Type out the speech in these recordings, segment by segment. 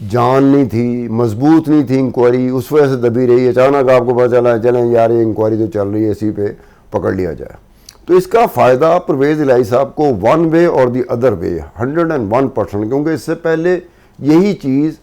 جان نہیں تھی, مضبوط نہیں تھی انکوائری, اس وجہ سے دبی رہی. اچانک آپ کو پتہ چلا چلیں یار یہ انکوائری تو چل رہی ہے, اسی پہ پکڑ لیا جائے. تو اس کا فائدہ پرویز الہی صاحب کو ون وے اور دی ادر وے 101%, کیونکہ اس سے پہلے یہی چیز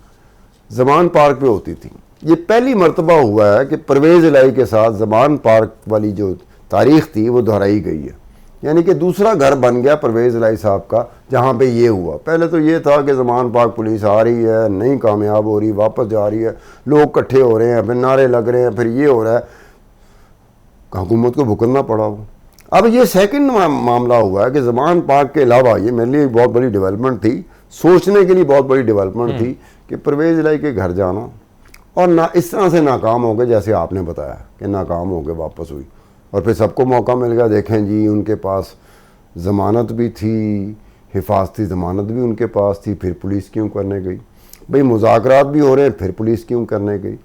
زمان پارک پہ ہوتی تھی. یہ پہلی مرتبہ ہوا ہے کہ پرویز الہی کے ساتھ زمان پارک والی جو تاریخ تھی وہ دہرائی گئی ہے. یعنی کہ دوسرا گھر بن گیا پرویز الہی صاحب کا جہاں پہ یہ ہوا. پہلے تو یہ تھا کہ زمان پاک پولیس آ رہی ہے, نہیں کامیاب ہو رہی, واپس جا رہی ہے, لوگ اکٹھے ہو رہے ہیں, پھر نعرے لگ رہے ہیں, پھر یہ ہو رہا ہے, حکومت کو بھگتنا پڑا وہ. اب یہ سیکنڈ معاملہ ہوا ہے کہ زمان پاک کے علاوہ یہ میرے لیے ایک بہت بڑی ڈیولپمنٹ تھی, سوچنے کے لیے بہت بڑی ڈیولپمنٹ تھی کہ پرویز الہی کے گھر جانا اور نہ اس طرح سے ناکام ہو گئے جیسے آپ نے بتایا کہ ناکام ہو کے واپس ہوئی, اور پھر سب کو موقع مل گیا. دیکھیں جی ان کے پاس ضمانت بھی تھی, حفاظتی ضمانت بھی ان کے پاس تھی, پھر پولیس کیوں کرنے گئی؟ بھئی مذاکرات بھی ہو رہے ہیں, پھر پولیس کیوں کرنے گئی؟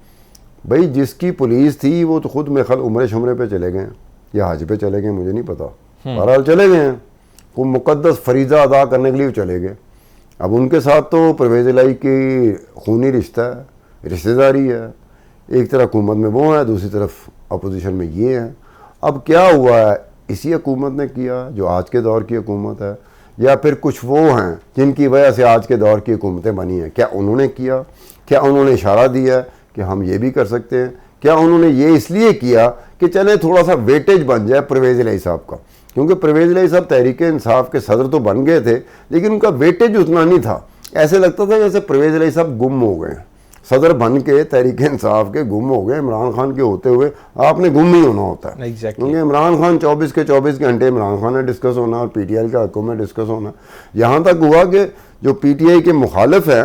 بھئی جس کی پولیس تھی وہ تو خود میں خل عمرے شمرے پہ چلے گئے یا حج پہ چلے گئے, مجھے نہیں پتا, بہرحال چلے گئے ہیں, وہ مقدس فریضہ ادا کرنے کے لیے چلے گئے. اب ان کے ساتھ تو پرویز الہی کی خونی رشتہ ہے, رشتہ داری ہے. ایک طرف حکومت میں وہ ہے, دوسری طرف اپوزیشن میں یہ ہے. اب کیا ہوا ہے, اسی حکومت نے کیا جو آج کے دور کی حکومت ہے, یا پھر کچھ وہ ہیں جن کی وجہ سے آج کے دور کی حکومتیں بنی ہیں؟ کیا انہوں نے کیا؟ کیا انہوں نے اشارہ دیا کہ ہم یہ بھی کر سکتے ہیں؟ کیا انہوں نے یہ اس لیے کیا کہ چلے تھوڑا سا ویٹیج بن جائے پرویز الہی صاحب کا؟ کیونکہ پرویز الہی صاحب تحریک انصاف کے صدر تو بن گئے تھے, لیکن ان کا ویٹیج اتنا نہیں تھا. ایسے لگتا تھا جیسے پرویز الہی صاحب گم ہو گئے, صدر بن کے تحریک انصاف کے گم ہو گئے. عمران خان کے ہوتے ہوئے آپ نے گم ہی ہونا ہوتا ہے, کیونکہ عمران خان 24 کے 24 گھنٹے عمران خان نے ڈسکس ہونا اور پی ٹی آئی کے حقوں میں ڈسکس ہونا. یہاں تک ہوا کہ جو پی ٹی آئی کے مخالف ہیں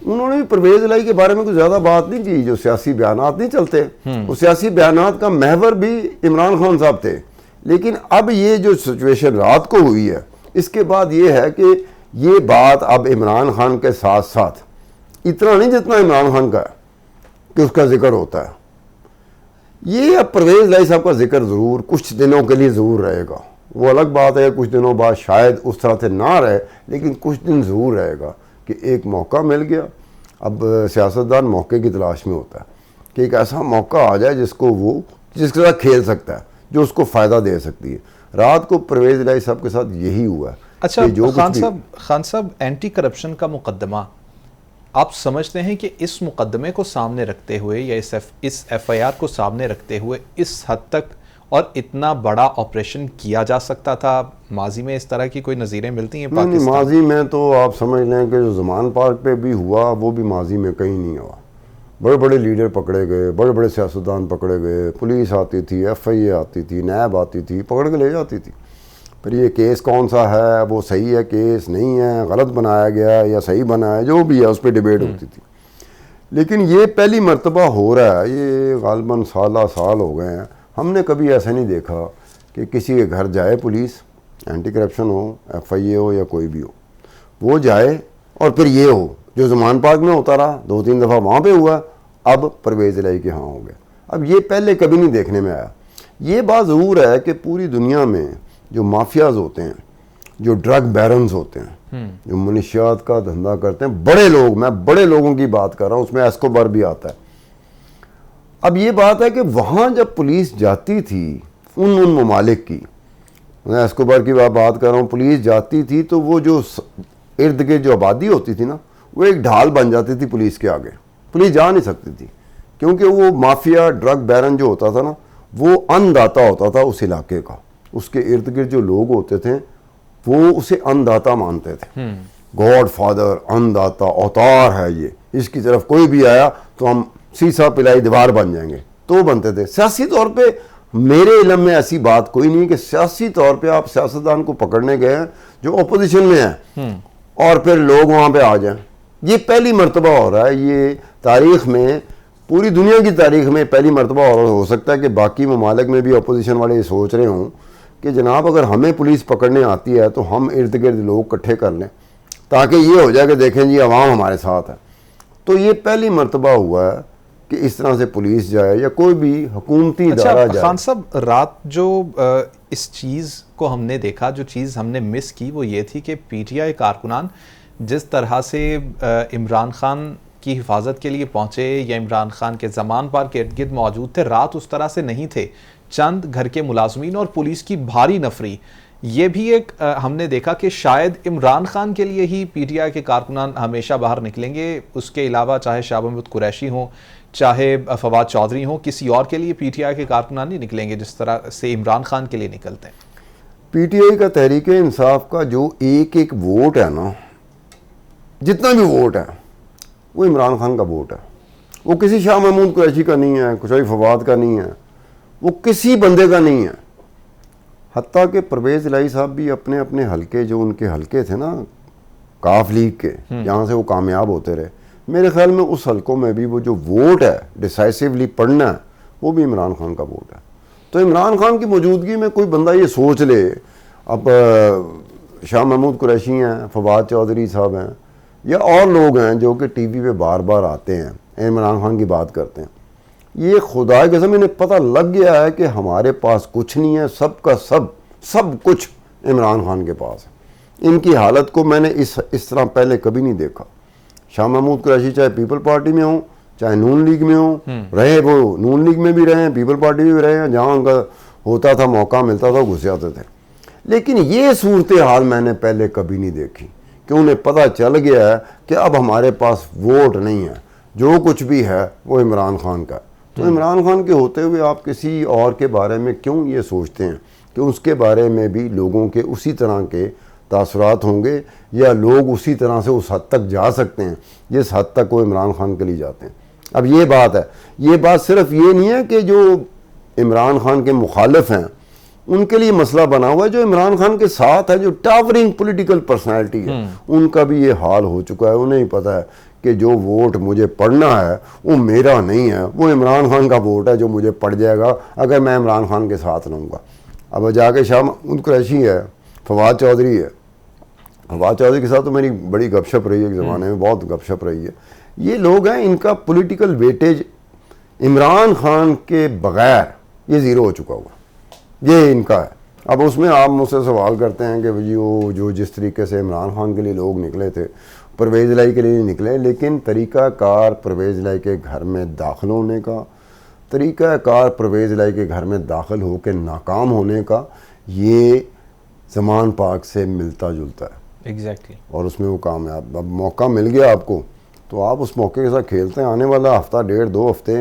انہوں نے بھی پرویز الہی کے بارے میں کچھ زیادہ بات نہیں کی. جو سیاسی بیانات نہیں چلتے, وہ سیاسی بیانات کا محور بھی عمران خان صاحب تھے. لیکن اب یہ جو سچویشن رات کو ہوئی ہے, اس کے بعد یہ ہے کہ یہ بات اب عمران خان کے ساتھ ساتھ اتنا نہیں جتنا عمران خان کا ہے کہ اس کا ذکر ہوتا ہے. یہ اب پرویز الہی صاحب کا ذکر ضرور کچھ دنوں کے لیے ضرور رہے گا. وہ الگ بات ہے کچھ دنوں بعد شاید اس طرح سے نہ رہے, لیکن کچھ دن ضرور رہے گا کہ ایک موقع مل گیا. اب سیاستدان موقع کی تلاش میں ہوتا ہے کہ ایک ایسا موقع آ جائے جس کے ساتھ کھیل سکتا ہے, جو اس کو فائدہ دے سکتی ہے. رات کو پرویز الہی صاحب کے ساتھ یہی ہوا ہے. اچھا خان صاحب, اینٹی کرپشن کا مقدمہ آپ سمجھتے ہیں کہ اس مقدمے کو سامنے رکھتے ہوئے یا اس ایف آئی آر کو سامنے رکھتے ہوئے اس حد تک اور اتنا بڑا آپریشن کیا جا سکتا تھا؟ ماضی میں اس طرح کی کوئی نظیریں ملتی ہیں پاکستان؟ ماضی میں تو آپ سمجھ لیں کہ جو زمان پارک پہ بھی ہوا وہ بھی ماضی میں کہیں نہیں ہوا. بڑے بڑے لیڈر پکڑے گئے, بڑے بڑے سیاستدان پکڑے گئے, پولیس آتی تھی, ایف آئی اے آتی تھی, نیب آتی تھی, پکڑ کے لے جاتی تھی. پھر یہ کیس کون سا ہے, وہ صحیح ہے کیس نہیں ہے, غلط بنایا گیا ہے یا صحیح بنا ہے, جو بھی ہے اس پہ ڈیبیٹ ہوتی تھی. لیکن یہ پہلی مرتبہ ہو رہا ہے, یہ غالباً سال ہو گئے ہیں, ہم نے کبھی ایسا نہیں دیکھا کہ کسی کے گھر جائے پولیس, اینٹی کرپشن ہو, ایف آئی اے ہو یا کوئی بھی ہو, وہ جائے اور پھر یہ ہو جو زمان پارک میں ہوتا رہا, 2-3 دفعہ وہاں پہ ہوا, اب پرویز الہی کے ہاں ہو گیا. اب یہ پہلے کبھی نہیں دیکھنے میں آیا. یہ بات ضرور ہے کہ پوری دنیا میں جو مافیاز ہوتے ہیں, جو ڈرگ بیرنز ہوتے ہیں, جو منشیات کا دھندا کرتے ہیں, بڑے لوگ, میں بڑے لوگوں کی بات کر رہا ہوں, اس میں ایسکوبار بھی آتا ہے. اب یہ بات ہے کہ وہاں جب پولیس جاتی تھی ان ممالک کی, میں ایسکوبار کی بات کر رہا ہوں, پولیس جاتی تھی تو وہ جو ارد گرد جو آبادی ہوتی تھی نا, وہ ایک ڈھال بن جاتی تھی پولیس کے آگے. پولیس جا نہیں سکتی تھی کیونکہ وہ مافیا ڈرگ بیرن جو ہوتا تھا نا, وہ انداتا ہوتا تھا اس علاقے کا. اس کے ارد گرد جو لوگ ہوتے تھے وہ اسے انداتا مانتے تھے. گاڈ فادر, انداتا, اوتار ہے یہ, اس کی طرف کوئی بھی آیا تو ہم سیسا پلائی دیوار بن جائیں گے, تو وہ بنتے تھے. سیاسی طور پہ میرے علم میں ایسی بات کوئی نہیں کہ سیاسی طور پہ آپ سیاستدان کو پکڑنے گئے ہیں جو اپوزیشن میں ہیں اور پھر لوگ وہاں پہ آ جائیں. یہ پہلی مرتبہ ہو رہا ہے, یہ تاریخ میں, پوری دنیا کی تاریخ میں پہلی مرتبہ ہو سکتا ہے کہ باقی ممالک میں بھی اپوزیشن والے یہ سوچ رہے ہوں کہ جناب اگر ہمیں پولیس پکڑنے آتی ہے تو ہم ارد گرد لوگ اکٹھے کر لیں تاکہ یہ ہو جائے کہ دیکھیں جی عوام ہمارے ساتھ ہے. تو یہ پہلی مرتبہ ہوا ہے کہ اس طرح سے پولیس جائے یا کوئی بھی حکومتی ادارہ جائے. خان صاحب, رات جو اس چیز کو ہم نے دیکھا, جو چیز ہم نے مس کی وہ یہ تھی کہ پی ٹی آئی کارکنان جس طرح سے عمران خان کی حفاظت کے لیے پہنچے یا عمران خان کے زمان پار کے ارد گرد موجود تھے، رات اس طرح سے نہیں تھے. چند گھر کے ملازمین اور پولیس کی بھاری نفری، یہ بھی ایک ہم نے دیکھا کہ شاید عمران خان کے لیے ہی پی ٹی آئی کے کارکنان ہمیشہ باہر نکلیں گے. اس کے علاوہ چاہے شاہ محمود قریشی ہوں، چاہے فواد چودھری ہوں، کسی اور کے لیے پی ٹی آئی کے کارکنان نہیں نکلیں گے جس طرح سے عمران خان کے لیے نکلتے ہیں. پی ٹی آئی کا تحریک انصاف کا جو ایک ایک ووٹ ہے نا، جتنا بھی ووٹ ہے وہ عمران خان کا ووٹ ہے. وہ کسی شاہ محمود قریشی کا نہیں ہے، کوئی فواد کا نہیں ہے، وہ کسی بندے کا نہیں ہے. حتیٰ کہ پرویز الہی صاحب بھی اپنے اپنے حلقے، جو ان کے حلقے تھے نا کاف لیگ کے، جہاں سے وہ کامیاب ہوتے رہے، میرے خیال میں اس حلقوں میں بھی وہ جو ووٹ ہے ڈیسائسیولی پڑھنا ہے وہ بھی عمران خان کا ووٹ ہے. تو عمران خان کی موجودگی میں کوئی بندہ یہ سوچ لے، اب شاہ محمود قریشی ہیں، فواد چودھری صاحب ہیں، یا اور لوگ ہیں جو کہ ٹی وی پہ بار بار آتے ہیں عمران خان کی بات کرتے ہیں، یہ خدا کی قسم انہیں پتہ لگ گیا ہے کہ ہمارے پاس کچھ نہیں ہے، سب کا سب کچھ عمران خان کے پاس ہے. ان کی حالت کو میں نے اس طرح پہلے کبھی نہیں دیکھا. شاہ محمود قریشی چاہے پیپل پارٹی میں ہوں، چاہے نون لیگ میں ہوں، رہے وہ نون لیگ میں بھی رہے ہیں، پیپل پارٹی میں بھی رہے ہیں، جہاں ان کا ہوتا تھا موقع ملتا تھا گھس جاتے تھے. لیکن یہ صورتحال میں نے پہلے کبھی نہیں دیکھی کہ انہیں پتہ چل گیا ہے کہ اب ہمارے پاس ووٹ نہیں ہے، جو کچھ بھی ہے وہ عمران خان کا. تو عمران خان کے ہوتے ہوئے آپ کسی اور کے بارے میں کیوں یہ سوچتے ہیں کہ اس کے بارے میں بھی لوگوں کے اسی طرح کے تاثرات ہوں گے، یا لوگ اسی طرح سے اس حد تک جا سکتے ہیں جس حد تک وہ عمران خان کے لیے جاتے ہیں. اب یہ بات ہے، یہ بات صرف یہ نہیں ہے کہ جو عمران خان کے مخالف ہیں ان کے لیے مسئلہ بنا ہوا ہے، جو عمران خان کے ساتھ ہے، جو ٹاورنگ پولیٹیکل پرسنالٹی ہے، ان کا بھی یہ حال ہو چکا ہے. انہیں ہی پتہ ہے کہ جو ووٹ مجھے پڑھنا ہے وہ میرا نہیں ہے، وہ عمران خان کا ووٹ ہے جو مجھے پڑ جائے گا اگر میں عمران خان کے ساتھ رہوں گا. اب جا کے شاہ محمود قریشی ہے، فواد چودھری ہے، فواد چودھری کے ساتھ تو میری بڑی گپ شپ رہی ہے، ایک زمانے میں بہت گپ شپ رہی ہے. یہ لوگ ہیں، ان کا پولیٹیکل ویٹیج عمران خان کے بغیر یہ زیرو ہو چکا ہوا، یہ ان کا ہے. اب اس میں آپ مجھ سے سوال کرتے ہیں کہ جی وہ جو جس طریقے سے عمران خان کے لیے لوگ نکلے تھے پرویز الہی کے لیے نہیں نکلے، لیکن طریقہ کار پرویز الہی کے گھر میں داخل ہونے کا، طریقہ کار پرویز الہی کے گھر میں داخل ہو کے ناکام ہونے کا، یہ زمان پاک سے ملتا جلتا ہے. ایگزیکٹلی. اور اس میں وہ کامیاب. اب موقع مل گیا آپ کو تو آپ اس موقع کے ساتھ کھیلتے ہیں. آنے والا ہفتہ ڈیڑھ 2 ہفتے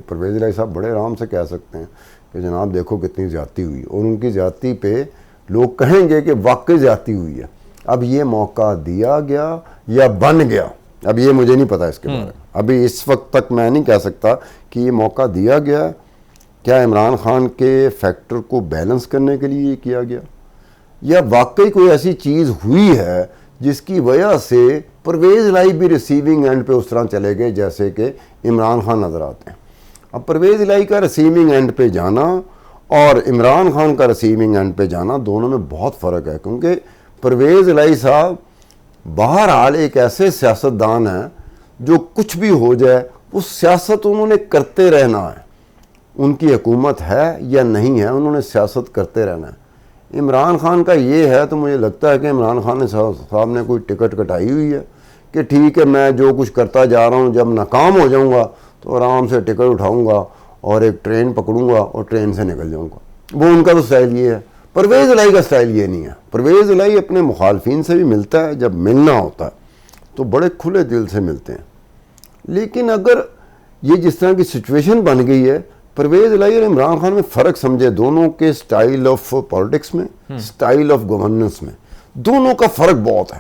پرویز الہی صاحب بڑے آرام سے کہہ سکتے ہیں کہ جناب دیکھو کتنی زیادتی ہوئی، اور ان کی زیادتی پہ لوگ کہیں گے کہ واقعی زیادتی ہوئی ہے. اب یہ موقع دیا گیا یا بن گیا، اب یہ مجھے نہیں پتا اس کے بارے میں. ابھی اس وقت تک میں نہیں کہہ سکتا کہ یہ موقع دیا گیا. کیا عمران خان کے فیکٹر کو بیلنس کرنے کے لیے یہ کیا گیا، یا واقعی کوئی ایسی چیز ہوئی ہے جس کی وجہ سے پرویز الہی بھی ریسیونگ اینڈ پہ اس طرح چلے گئے جیسے کہ عمران خان نظر آتے ہیں. اب پرویز الہی کا ریسیونگ اینڈ پہ جانا اور عمران خان کا ریسیونگ اینڈ پہ جانا دونوں میں بہت فرق ہے، کیونکہ پرویز الہی صاحب بہرحال ایک ایسے سیاستدان ہیں جو کچھ بھی ہو جائے وہ سیاست انہوں نے کرتے رہنا ہے. ان کی حکومت ہے یا نہیں ہے، انہوں نے سیاست کرتے رہنا ہے. عمران خان کا یہ ہے تو مجھے لگتا ہے کہ عمران خان صاحب نے کوئی ٹکٹ کٹائی ہوئی ہے کہ ٹھیک ہے میں جو کچھ کرتا جا رہا ہوں، جب ناکام ہو جاؤں گا تو آرام سے ٹکٹ اٹھاؤں گا اور ایک ٹرین پکڑوں گا اور ٹرین سے نکل جاؤں گا. وہ ان کا تو سٹائل یہ ہے. پرویز الہی کا سٹائل یہ نہیں ہے. پرویز الہی اپنے مخالفین سے بھی ملتا ہے، جب ملنا ہوتا ہے تو بڑے کھلے دل سے ملتے ہیں. لیکن اگر یہ جس طرح کی سچویشن بن گئی ہے، پرویز الہی اور عمران خان میں فرق سمجھے، دونوں کے سٹائل آف پالیٹکس میں، سٹائل آف گورننس میں، دونوں کا فرق بہت ہے.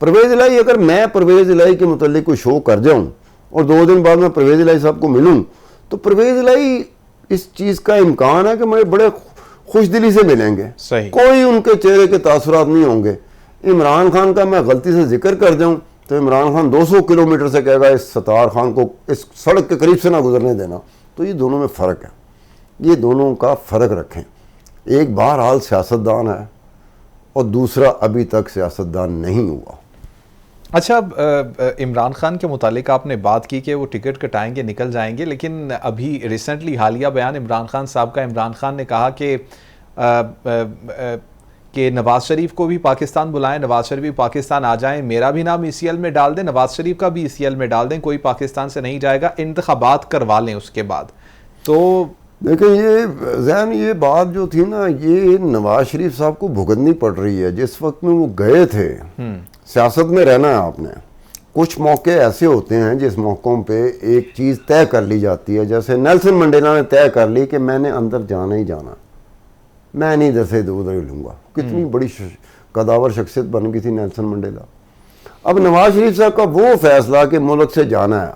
پرویز الہی، اگر میں پرویز الہی کے متعلق کوئی شو کر جاؤں اور 2 دن بعد میں پرویز الہی صاحب کو ملوں تو پرویز الہی اس چیز کا امکان ہے کہ مجھے بڑے خوش دلی سے ملیں گے. صحیح. کوئی ان کے چہرے کے تاثرات نہیں ہوں گے. عمران خان کا میں غلطی سے ذکر کر جاؤں تو عمران خان 200 کلومیٹر سے کہے گا اس ستار خان کو اس سڑک کے قریب سے نہ گزرنے دینا. تو یہ دونوں میں فرق ہے. یہ دونوں کا فرق رکھیں. ایک بہرحال سیاستدان ہے اور دوسرا ابھی تک سیاستدان نہیں ہوا. اچھا، عمران خان کے متعلق آپ نے بات کی کہ وہ ٹکٹ کٹائیں گے، نکل جائیں گے، لیکن ابھی ریسنٹلی حالیہ بیان عمران خان صاحب کا، عمران خان نے کہا کہ کہ نواز شریف کو بھی پاکستان بلائیں, نواز شریف بھی پاکستان آ جائیں, میرا بھی نام ECL میں ڈال دیں, نواز شریف کا بھی ECL میں ڈال دیں, کوئی پاکستان سے نہیں جائے گا, انتخابات کروا لیں اس کے بعد. تو دیکھیں یہ ذہن یہ بات جو تھی نا, یہ نواز شریف صاحب کو بھگتنی پڑ رہی ہے. جس وقت میں وہ گئے تھے, سیاست میں رہنا ہے آپ نے, کچھ موقع ایسے ہوتے ہیں جس موقعوں پہ ایک چیز طے کر لی جاتی ہے. جیسے نیلسن منڈیلا نے طے کر لی کہ میں نے اندر جانا ہی جانا, میں نہیں ادھر سے ادھر ہی لوں گا. کتنی بڑی قداور شخصیت بن گئی تھی نیلسن منڈیلا. اب نواز شریف صاحب کا وہ فیصلہ کہ ملک سے جانا ہے,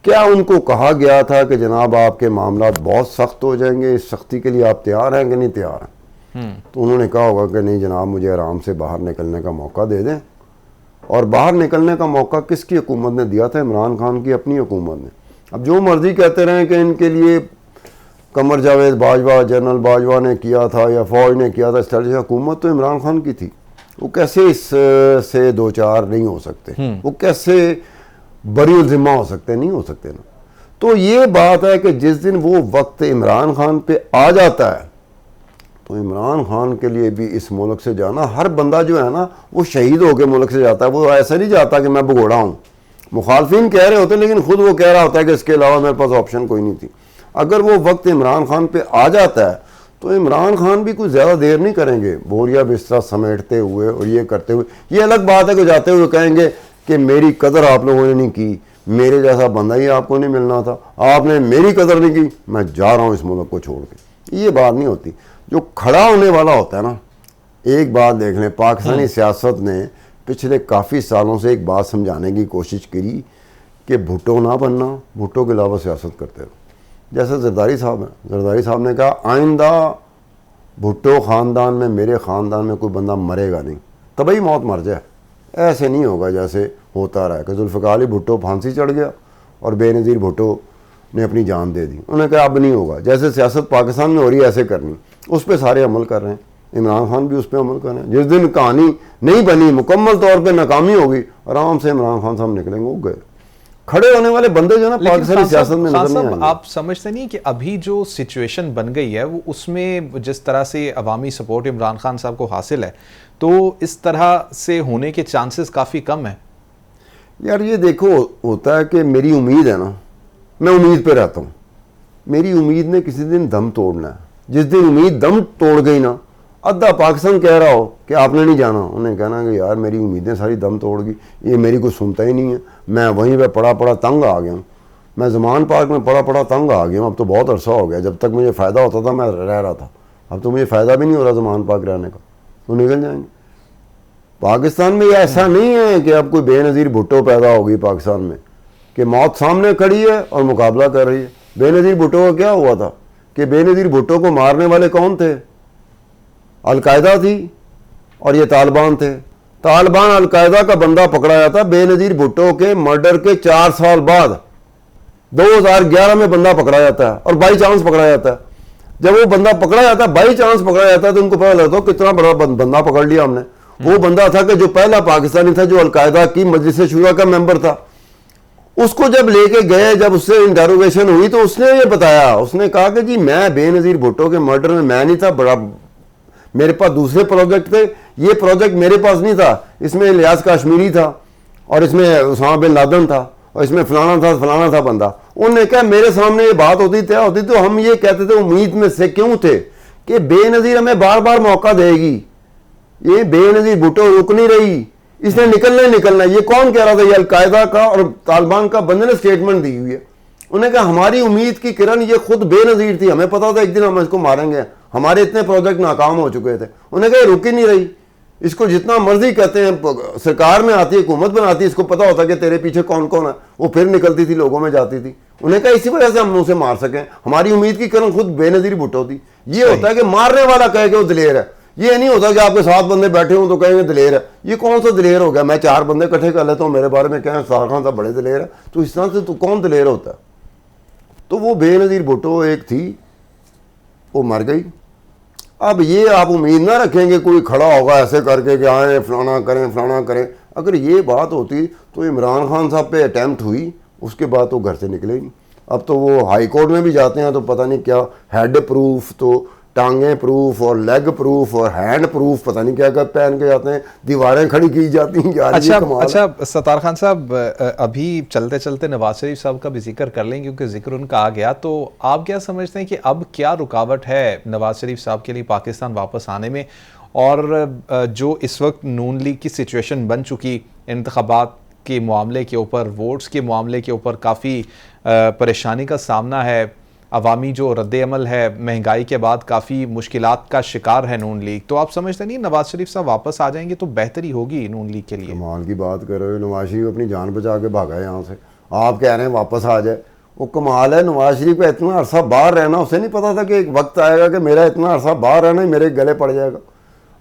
کیا ان کو کہا گیا تھا کہ جناب آپ کے معاملات بہت سخت ہو جائیں گے, اس سختی کے لیے آپ تیار ہیں کہ نہیں تیار ہیں؟ تو انہوں نے کہا ہوگا کہ نہیں جناب مجھے آرام سے باہر نکلنے کا موقع دے دیں. اور باہر نکلنے کا موقع کس کی حکومت نے دیا تھا؟ عمران خان کی اپنی حکومت نے. اب جو مرضی کہتے رہیں کہ ان کے لیے قمر جاوید باجوہ, جنرل باجوہ نے کیا تھا یا فوج نے کیا تھا اسٹریٹجی, حکومت تو عمران خان کی تھی. وہ کیسے اس سے دو چار نہیں ہو سکتے, وہ کیسے بری الذمہ ہو سکتے, نہیں ہو سکتے نا. تو یہ بات ہے کہ جس دن وہ وقت عمران خان پہ آ جاتا ہے تو عمران خان کے لیے بھی اس ملک سے جانا, ہر بندہ جو ہے نا وہ شہید ہو کے ملک سے جاتا ہے. وہ ایسا نہیں جاتا کہ میں بھگوڑا ہوں. مخالفین کہہ رہے ہوتے ہیں لیکن خود وہ کہہ رہا ہوتا ہے کہ اس کے علاوہ میرے پاس آپشن کوئی نہیں تھی. اگر وہ وقت عمران خان پہ آ جاتا ہے تو عمران خان بھی کوئی زیادہ دیر نہیں کریں گے بوریا بستر سمیٹتے ہوئے اور یہ کرتے ہوئے. یہ الگ بات ہے کہ جاتے ہوئے کہیں گے کہ میری قدر آپ لوگوں نے نہیں کی, میرے جیسا بندہ ہی آپ کو نہیں ملنا تھا, آپ نے میری قدر نہیں کی, میں جا رہا ہوں اس ملک کو چھوڑ کے. یہ بات نہیں ہوتی. جو کھڑا ہونے والا ہوتا ہے نا, ایک بات دیکھ لیں, پاکستانی سیاست نے پچھلے کافی سالوں سے ایک بات سمجھانے کی کوشش کی کہ بھٹو نہ بننا, بھٹو کے علاوہ سیاست کرتے رہو. جیسے زرداری صاحب ہیں, زرداری صاحب نے کہا آئندہ بھٹو خاندان میں, میرے خاندان میں کوئی بندہ مرے گا نہیں, طبعی موت مر جائے. ایسے نہیں ہوگا جیسے ہوتا رہا کہ ذوالفقار علی بھٹو پھانسی چڑھ گیا اور بے نظیر بھٹو نے اپنی جان دے دی. انہوں نے کہا اب نہیں ہوگا, جیسے سیاست پاکستان میں ہو رہی ہے ایسے کرنی. اس پہ سارے عمل کر رہے ہیں, عمران خان بھی اس پہ عمل کر رہے ہیں. جس دن کہانی نہیں بنی, مکمل طور پہ ناکامی ہوگی, آرام سے عمران خان صاحب نکلیں گے. وہ گئے کھڑے ہونے والے بندے جو نا پاکستانی سیاست میں نظر نہیں آئیں گے. آپ سمجھتے نہیں کہ ابھی جو سچویشن بن گئی ہے وہ اس میں جس طرح سے عوامی سپورٹ عمران خان صاحب کو حاصل ہے تو اس طرح سے ہونے کے چانسز کافی کم ہیں؟ یار یہ دیکھو ہوتا ہے کہ میری امید ہے نا, میں امید پہ رہتا ہوں. میری امید نے کسی دن دم توڑنا ہے. جس دن امید دم توڑ گئی نا, ادھا پاکستان کہہ رہا ہو کہ آپ نے نہیں جانا, انہیں کہنا کہ یار میری امیدیں ساری دم توڑ گئی, یہ میری کوئی سنتا ہی نہیں ہے, میں وہیں پہ پڑا تنگ آ گیا ہوں. میں زمان پارک میں پڑا تنگ آ گیا ہوں. اب تو بہت عرصہ ہو گیا, جب تک مجھے فائدہ ہوتا تھا میں رہ رہا تھا, اب تو مجھے فائدہ بھی نہیں ہو رہا زمان پارک رہنے کا, تو نکل جائیں گے. پاکستان میں یہ ایسا نہیں ہے کہ اب کوئی بے نظیر بھٹو پیدا ہوگی پاکستان میں کہ موت سامنے کھڑی ہے اور مقابلہ کر رہی ہے. بے نظیر بھٹو کا کیا ہوا تھا کہ بے نظیر بھٹو کو مارنے والے کون تھے؟ القاعدہ تھی اور یہ طالبان تھے. طالبان القاعدہ کا بندہ پکڑایا تھا بے نظیر بھٹو کے مرڈر کے 4 سال بعد 2011 میں بندہ پکڑا جاتا ہے اور بائی چانس پکڑا جاتا ہے. جب وہ بندہ پکڑا جاتا ہے, بائی چانس پکڑا جاتا ہے, تو ان کو پتا لگتا ہے کتنا بڑا بندہ پکڑ لیا ہم نے. وہ بندہ تھا کہ جو پہلا پاکستانی تھا جو القاعدہ کی مجلس شورا کا ممبر تھا. اس کو جب لے کے گئے, جب اس سے انٹروگیشن ہوئی تو اس نے یہ بتایا, اس نے کہا کہ جی میں بے نظیر بھٹو کے مرڈر میں نہیں تھا, بڑا میرے پاس دوسرے پروجیکٹ تھے, یہ پروجیکٹ میرے پاس نہیں تھا. اس میں الیاس کاشمیری تھا اور اس میں اسامہ بن لادن تھا اور اس میں فلانا تھا بندہ. انہوں نے کہا میرے سامنے یہ بات ہوتی طے ہوتی تو ہم یہ کہتے تھے امید میں سے کیوں تھے کہ بے نظیر ہمیں بار بار موقع دے گی. یہ بے نظیر بھٹو رک نہیں رہی, اس نے نکلنا. یہ کون کہہ رہا تھا؟ یہ القاعدہ کا اور طالبان کا بندے نے اسٹیٹمنٹ دی ہوئی ہے. انہوں نے کہا ہماری امید کی کرن یہ خود بے نظیر تھی, ہمیں پتا تھا ایک دن ہم اس کو ماریں گے, ہمارے اتنے پروجیکٹ ناکام ہو چکے تھے. انہوں نے کہا یہ رک ہی نہیں رہی, اس کو جتنا مرضی کہتے ہیں, سرکار میں آتی ہے, حکومت بناتی ہے, اس کو پتا ہوتا ہے کہ تیرے پیچھے کون کون ہے, وہ پھر نکلتی تھی, لوگوں میں جاتی تھی. انہوں نے کہا اسی وجہ سے ہم اسے مار سکیں, ہماری امید کی کرن خود بے نظیر بھٹو تھی. یہ ہوتا ہے کہ مارنے والا کہے کہ وہ دلیر ہے. یہ نہیں ہوتا کہ آپ کے 7 بندے بیٹھے ہوں تو کہیں گے دلیر ہے. یہ کون سا دلیر ہو گیا؟ میں 4 بندے اکٹھے کر لیتا ہوں, میرے بارے میں کہیں سار خان صاحب بڑے دلیر ہے, تو اس طرح سے تو کون دلیر ہوتا ہے؟ تو وہ بے نظیر بھٹو ایک تھی, وہ مر گئی. اب یہ آپ امید نہ رکھیں گے کوئی کھڑا ہوگا ایسے کر کے کہ آئیں فلانا کریں. اگر یہ بات ہوتی تو عمران خان صاحب پہ اٹیمپٹ ہوئی, اس کے بعد تو گھر سے نکلے نہیں. اب تو وہ ہائی کورٹ میں بھی جاتے ہیں تو پتہ نہیں کیا ہیڈ پروف, تو ٹانگیں پروف اور لیگ پروف اور ہینڈ پروف پتہ نہیں کیا کیا پہن کے جاتے ہیں, دیواریں کھڑی کی جاتی ہیں. اچھا ستار خان صاحب, ابھی چلتے چلتے نواز شریف صاحب کا بھی ذکر کر لیں کیونکہ ذکر ان کا آ گیا, تو آپ کیا سمجھتے ہیں کہ اب کیا رکاوٹ ہے نواز شریف صاحب کے لیے پاکستان واپس آنے میں, اور جو اس وقت نون لیگ کی سچویشن بن چکی, انتخابات کے معاملے کے اوپر, ووٹس کے معاملے کے اوپر کافی پریشانی کا سامنا ہے, عوامی جو رد عمل ہے, مہنگائی کے بعد کافی مشکلات کا شکار ہے نون لیگ, تو آپ سمجھتے نہیں نواز شریف صاحب واپس آ جائیں گے تو بہتری ہوگی نون لیگ کے لیے؟ کمال کی بات کر رہے ہو, نواز شریف اپنی جان بچا کے بھاگا ہے یہاں سے, آپ کہہ رہے ہیں واپس آ جائے. وہ کمال ہے, نواز شریف کا اتنا عرصہ باہر رہنا, اسے نہیں پتا تھا کہ ایک وقت آئے گا کہ میرا اتنا عرصہ باہر رہنا ہی میرے گلے پڑ جائے گا.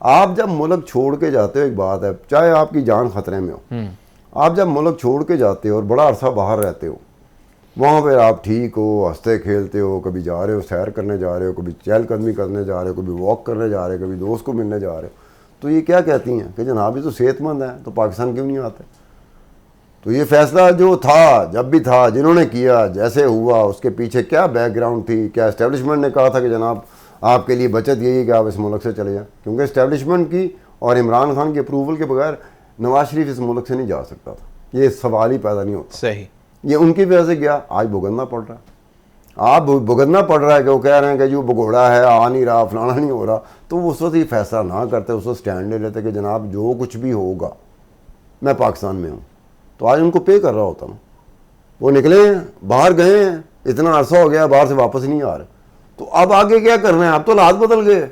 آپ جب ملک چھوڑ کے جاتے ہو, ایک بات ہے, چاہے آپ کی جان خطرے میں ہو, آپ جب ملک چھوڑ کے جاتے ہو اور بڑا عرصہ باہر رہتے ہو, وہاں پہ آپ ٹھیک ہو, ہنستے کھیلتے ہو, کبھی جا رہے ہو سیر کرنے جا رہے ہو, کبھی چہل قدمی کرنے جا رہے ہو, کبھی واک کرنے جا رہے ہو, کبھی دوست کو ملنے جا رہے ہو, تو یہ کیا کہتی ہیں کہ جناب یہ تو صحت مند ہیں, تو پاکستان کیوں نہیں آتے؟ تو یہ فیصلہ جو تھا, جب بھی تھا, جنہوں نے کیا, جیسے ہوا, اس کے پیچھے کیا بیک گراؤنڈ تھی, کیا اسٹیبلشمنٹ نے کہا تھا کہ جناب آپ کے لیے بچت یہی ہے کہ آپ اس ملک سے چلے جائیں, کیونکہ اسٹیبلشمنٹ کی اور عمران خان کی اپروول کے بغیر نواز شریف اس ملک سے نہیں جا سکتا تھا, یہ سوال ہی پیدا نہیں ہوتا. صحیح, یہ ان کی وجہ سے گیا, آج بھگتنا پڑ رہا ہے. آپ بھگتنا پڑ رہا ہے کہ وہ کہہ رہے ہیں کہ جو بگوڑا ہے, آ نہیں رہا, فلانا نہیں ہو رہا, تو وہ اس وقت یہ فیصلہ نہ کرتے, اس وقت اسٹینڈ لے لیتے کہ جناب جو کچھ بھی ہوگا میں پاکستان میں ہوں, تو آج ان کو پے کر رہا ہوتا ہوں. وہ نکلے ہیں, باہر گئے ہیں, اتنا عرصہ ہو گیا, باہر سے واپس نہیں آ رہے, تو اب آگے کیا کرنا ہے؟ اب تو حالات بدل گئے.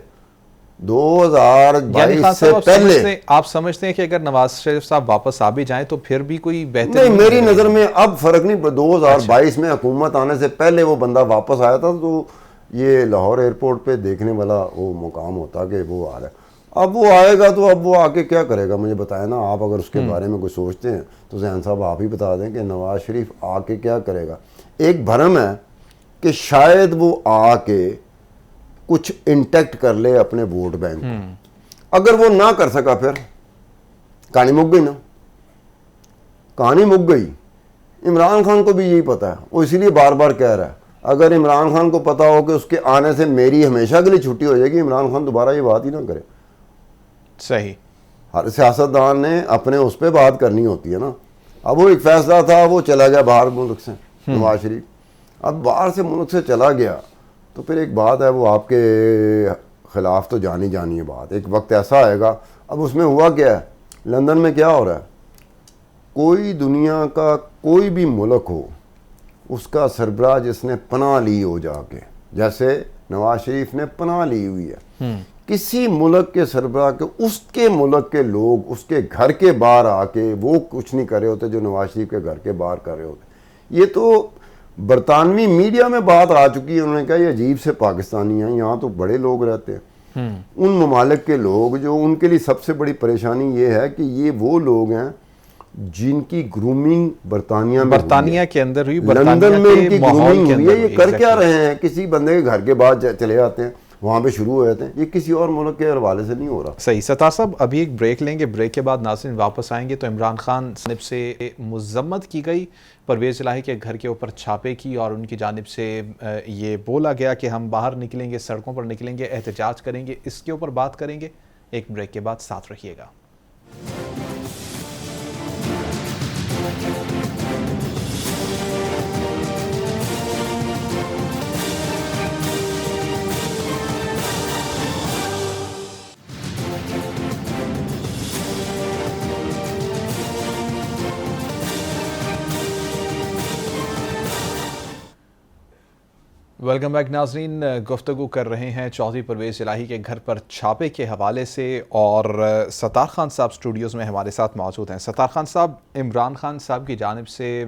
2022 سے پہلے آپ سمجھتے ہیں کہ اگر نواز شریف صاحب واپس آ بھی جائیں تو پھر بھی کوئی بہتر نہیں, میری نظر میں اب فرق نہیں. 2022 میں حکومت آنے سے پہلے وہ بندہ واپس آیا تھا, تو یہ لاہور ایئرپورٹ پہ دیکھنے والا وہ مقام ہوتا کہ وہ آ رہا ہے. اب وہ آئے گا تو اب وہ آ کے کیا کرے گا, مجھے بتائیں نا آپ, اگر اس کے بارے میں کچھ سوچتے ہیں تو ذہن صاحب آپ ہی بتا دیں کہ نواز شریف آ کے کیا کرے گا. ایک بھرم ہے کہ شاید وہ آ کے کچھ انٹیکٹ کر لے اپنے ووٹ بینک کو. اگر وہ نہ کر سکا پھر کہانی مک گئی نا, کہانی مک گئی. عمران خان کو بھی یہی پتا ہے, وہ اسی لیے بار بار کہہ رہا ہے, اگر عمران خان کو پتا ہو کہ اس کے آنے سے میری ہمیشہ کے لیے چھٹی ہو جائے گی, عمران خان دوبارہ یہ بات ہی نہ کرے. صحیح, ہر سیاستدان نے اپنے اس پہ بات کرنی ہوتی ہے نا. اب وہ ایک فیصلہ تھا, وہ چلا گیا باہر ملک سے, نواز شریف اب باہر سے ملک سے چلا گیا, تو پھر ایک بات ہے, وہ آپ کے خلاف تو جانی ہے بات. ایک وقت ایسا آئے گا, اب اس میں ہوا کیا ہے, لندن میں کیا ہو رہا ہے, کوئی دنیا کا کوئی بھی ملک ہو, اس کا سربراہ جس نے پناہ لی ہو جا کے, جیسے نواز شریف نے پناہ لی ہوئی ہے, کسی ملک کے سربراہ کے اس کے ملک کے لوگ اس کے گھر کے باہر آ کے وہ کچھ نہیں کر رہے ہوتے جو نواز شریف کے گھر کے باہر کر رہے ہوتے. یہ تو برطانوی میڈیا میں بات آ چکی ہے, انہوں نے کہا یہ عجیب سے پاکستانی ہیں, یہاں تو بڑے لوگ رہتے ہیں. ان ممالک کے لوگ جو, ان کے لیے سب سے بڑی پریشانی یہ ہے کہ یہ وہ لوگ ہیں جن کی گرومنگ برطانیہ کے اندر ہوئی, لندن میں ان کی گرومنگ ہوئی ہے. یہ کر کیا رہے ہیں, کسی بندے کے گھر کے بعد چلے جاتے ہیں, وہاں پہ شروع ہو جاتے ہیں. یہ کسی اور ملک کے حوالے سے نہیں ہو رہا. صحیح. ستار صاحب ابھی ایک بریک لیں گے, بریک کے بعد ناظرین واپس آئیں گے. تو عمران خان جانب سے مذمت کی گئی پرویز الہی کے گھر کے اوپر چھاپے کی, اور ان کی جانب سے یہ بولا گیا کہ ہم باہر نکلیں گے, سڑکوں پر نکلیں گے, احتجاج کریں گے. اس کے اوپر بات کریں گے. ایک بریک کے بعد ساتھ رکھیے گا. ویلکم بیک ناظرین. گفتگو کر رہے ہیں چودھری پرویز الہی کے گھر پر چھاپے کے حوالے سے, اور ستار خان صاحب اسٹوڈیوز میں ہمارے ساتھ موجود ہیں. ستار خان صاحب, عمران خان صاحب کی جانب سے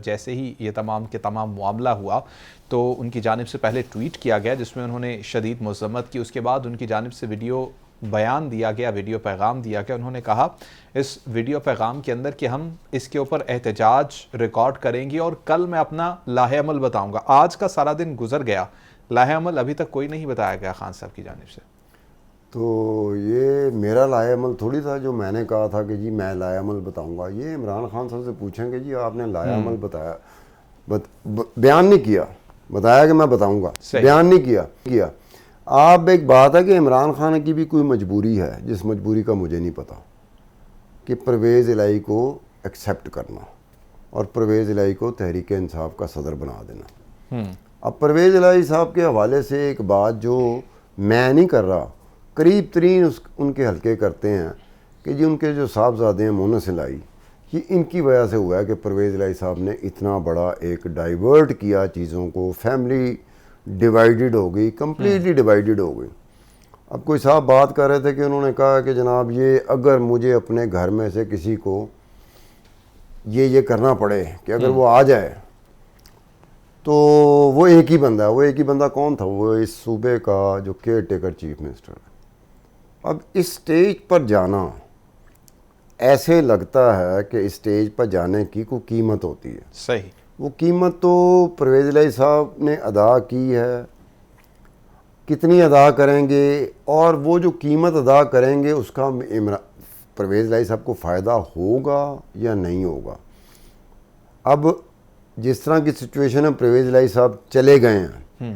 جیسے ہی یہ تمام کے تمام معاملہ ہوا تو ان کی جانب سے پہلے ٹویٹ کیا گیا جس میں انہوں نے شدید مذمت کی. اس کے بعد ان کی جانب سے ویڈیو بیان دیا گیا, ویڈیو پیغام دیا گیا. انہوں نے کہا اس ویڈیو پیغام کے اندر کہ ہم اس کے اوپر احتجاج ریکارڈ کریں گے اور کل میں اپنا لاہ عمل بتاؤں گا. آج کا سارا دن گزر گیا, لاہ عمل ابھی تک کوئی نہیں بتایا گیا خان صاحب کی جانب سے. تو یہ میرا لاہ عمل تھوڑی تھا جو میں نے کہا تھا کہ جی میں لاہ عمل بتاؤں گا. یہ عمران خان صاحب سے پوچھیں کہ جی آپ نے لاہ عمل بتایا, بیان نہیں کیا, بتایا کہ میں بتاؤں گا, بیان نہیں کیا. آپ ایک بات ہے کہ عمران خان کی بھی کوئی مجبوری ہے جس مجبوری کا مجھے نہیں پتا کہ پرویز الہی کو ایکسیپٹ کرنا اور پرویز الہی کو تحریک انصاف کا صدر بنا دینا. اب پرویز الہی صاحب کے حوالے سے ایک بات جو میں نہیں کر رہا, قریب ترین ان کے حلقے کرتے ہیں کہ جی ان کے جو صاحبزادے ہیں مونس الہی, یہ ان کی وجہ سے ہوا ہے کہ پرویز الہی صاحب نے اتنا بڑا ایک ڈائیورٹ کیا چیزوں کو, فیملی ڈیوائیڈڈ ہو گئی, کمپلیٹلی ڈیوائیڈڈ ہو گئی. اب کوئی صاحب بات کر رہے تھے کہ انہوں نے کہا کہ جناب یہ اگر مجھے اپنے گھر میں سے کسی کو یہ کرنا پڑے کہ اگر وہ آ جائے تو وہ ایک ہی بندہ ہے. وہ ایک ہی بندہ کون تھا؟ وہ اس صوبے کا جو کیئر ٹیکر چیف منسٹر ہے. اب اس سٹیج پر جانا ایسے لگتا ہے کہ اس سٹیج پر جانے کی کوئی قیمت ہوتی ہے. صحیح. وہ قیمت تو پرویز الہی صاحب نے ادا کی ہے, کتنی ادا کریں گے اور وہ جو قیمت ادا کریں گے اس کا پرویز الہی صاحب کو فائدہ ہوگا یا نہیں ہوگا. اب جس طرح کی سچویشن ہے, پرویز الہی صاحب چلے گئے ہیں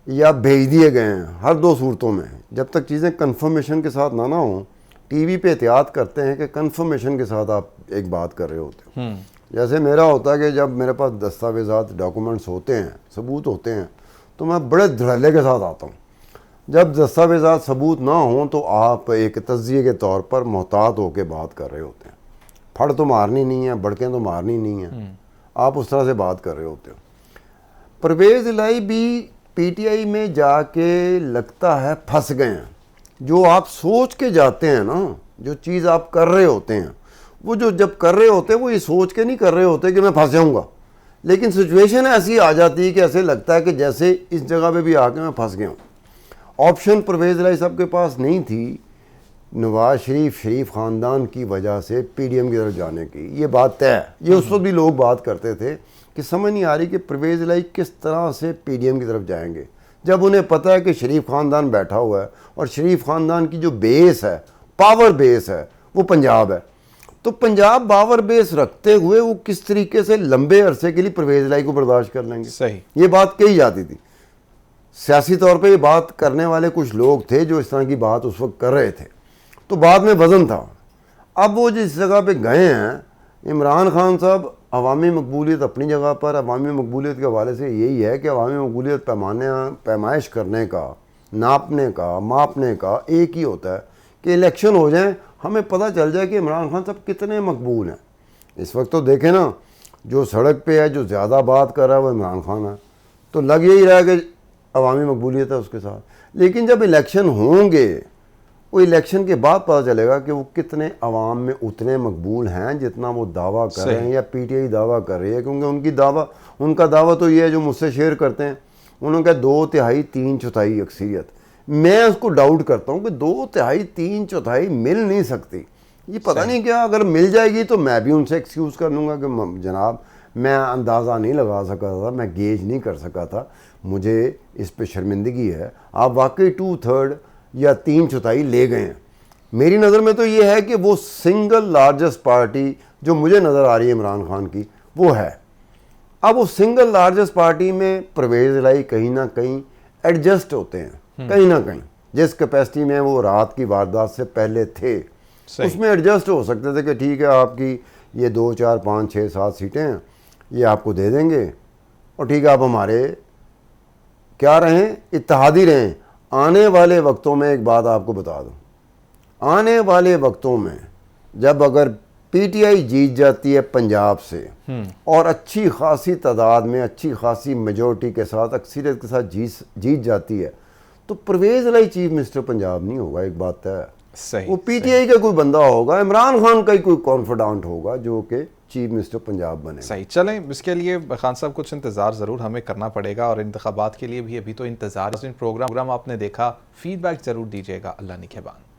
یا بھیج دیے گئے ہیں, ہر دو صورتوں میں جب تک چیزیں کنفرمیشن کے ساتھ نہ ہوں, ٹی وی پہ احتیاط کرتے ہیں کہ کنفرمیشن کے ساتھ آپ ایک بات کر رہے ہوتے ہیں. جیسے میرا ہوتا ہے کہ جب میرے پاس دستاویزات ڈاکومنٹس ہوتے ہیں, ثبوت ہوتے ہیں, تو میں بڑے دھڑلے کے ساتھ آتا ہوں. جب دستاویزات ثبوت نہ ہوں تو آپ ایک تجزیے کے طور پر محتاط ہو کے بات کر رہے ہوتے ہیں. پھڑ تو مارنی نہیں ہے, بڑکیں تو مارنی نہیں ہیں, آپ اس طرح سے بات کر رہے ہوتے ہو. پرویز الہی بھی پی ٹی آئی میں جا کے لگتا ہے پھنس گئے ہیں. جو آپ سوچ کے جاتے ہیں نا, جو چیز آپ کر رہے ہوتے ہیں, وہ جو جب کر رہے ہوتے ہیں وہ یہ سوچ کے نہیں کر رہے ہوتے کہ میں پھنس جاؤں گا, لیکن سچویشن ایسی آ جاتی ہے کہ ایسے لگتا ہے کہ جیسے اس جگہ پہ بھی آ کے میں پھنس گیا ہوں. آپشن پرویز الہی صاحب کے پاس نہیں تھی نواز شریف خاندان کی وجہ سے پی ڈی ایم کی طرف جانے کی. یہ بات طے ہے, یہ اس وقت بھی لوگ بات کرتے تھے کہ سمجھ نہیں آ رہی کہ پرویز الہی کس طرح سے پی ڈی ایم کی طرف جائیں گے, جب انہیں پتہ ہے کہ شریف خاندان بیٹھا ہوا ہے اور شریف خاندان کی جو بیس ہے, پاور بیس ہے, وہ پنجاب ہے. تو پنجاب پاور بیس رکھتے ہوئے وہ کس طریقے سے لمبے عرصے کے لیے پرویز الہی کو برداشت کر لیں گے. صحیح. یہ بات کہی جاتی تھی. سیاسی طور پہ یہ بات کرنے والے کچھ لوگ تھے جو اس طرح کی بات اس وقت کر رہے تھے, تو بعد میں وزن تھا. اب وہ جس جگہ پہ گئے ہیں, عمران خان صاحب عوامی مقبولیت اپنی جگہ پر, عوامی مقبولیت کے حوالے سے یہی ہے کہ عوامی مقبولیت پیمائش کرنے کا, ناپنے کا, ماپنے کا ایک ہی ہوتا ہے کہ الیکشن ہو جائیں, ہمیں پتہ چل جائے کہ عمران خان صاحب کتنے مقبول ہیں. اس وقت تو دیکھیں نا, جو سڑک پہ ہے, جو زیادہ بات کر رہا ہے وہ عمران خان ہے, تو لگ یہی رہا ہے کہ عوامی مقبولیت ہے اس کے ساتھ. لیکن جب الیکشن ہوں گے, وہ الیکشن کے بعد پتہ چلے گا کہ وہ کتنے عوام میں اتنے مقبول ہیں جتنا وہ دعویٰ کر رہے ہیں یا پی ٹی آئی دعویٰ کر رہی ہے. کیونکہ ان کا دعویٰ تو یہ ہے جو مجھ سے شیئر کرتے ہیں, انہوں نے کہا 2/3 3/4 اکثریت. میں اس کو ڈاؤٹ کرتا ہوں کہ 2/3 3/4 مل نہیں سکتی. یہ پتہ نہیں کیا, اگر مل جائے گی تو میں بھی ان سے ایکسکیوز کر لوں گا کہ جناب میں اندازہ نہیں لگا سکا تھا, میں گیج نہیں کر سکا تھا, مجھے اس پہ شرمندگی ہے. آپ واقعی 2/3 یا 3/4 لے گئے ہیں. میری نظر میں تو یہ ہے کہ وہ سنگل لارجسٹ پارٹی جو مجھے نظر آ رہی ہے عمران خان کی, وہ ہے. اب وہ سنگل لارجسٹ پارٹی میں پرویز الہی کہیں نہ کہیں ایڈجسٹ ہوتے ہیں, کہیں نہ کہیں جس کیپیسٹی میں وہ رات کی واردات سے پہلے تھے اس میں ایڈجسٹ ہو سکتے تھے کہ ٹھیک ہے آپ کی یہ 2 4 5 6 7 سیٹیں ہیں, یہ آپ کو دے دیں گے, اور ٹھیک ہے آپ ہمارے کیا رہیں, اتحادی رہیں. آنے والے وقتوں میں ایک بات آپ کو بتا دوں, آنے والے وقتوں میں جب اگر پی ٹی آئی جیت جاتی ہے پنجاب سے اور اچھی خاصی تعداد میں, اچھی خاصی میجورٹی کے ساتھ, اکثریت کے ساتھ جیت جاتی ہے, تو پرویز الہی چیف منسٹر پنجاب نہیں ہوگا. ایک بات ہے, وہ پی ٹی آئی کا کوئی بندہ ہوگا, عمران خان کا ہی کوئی کانفیڈنٹ ہوگا جو کہ چیف منسٹر پنجاب بنے. صحیح. چلیں, اس کے لیے خان صاحب کچھ انتظار ضرور ہمیں کرنا پڑے گا, اور انتخابات کے لیے بھی ابھی تو انتظار. پروگرام آپ نے دیکھا, فیڈ بیک ضرور دیجیے گا. اللہ نگہبان.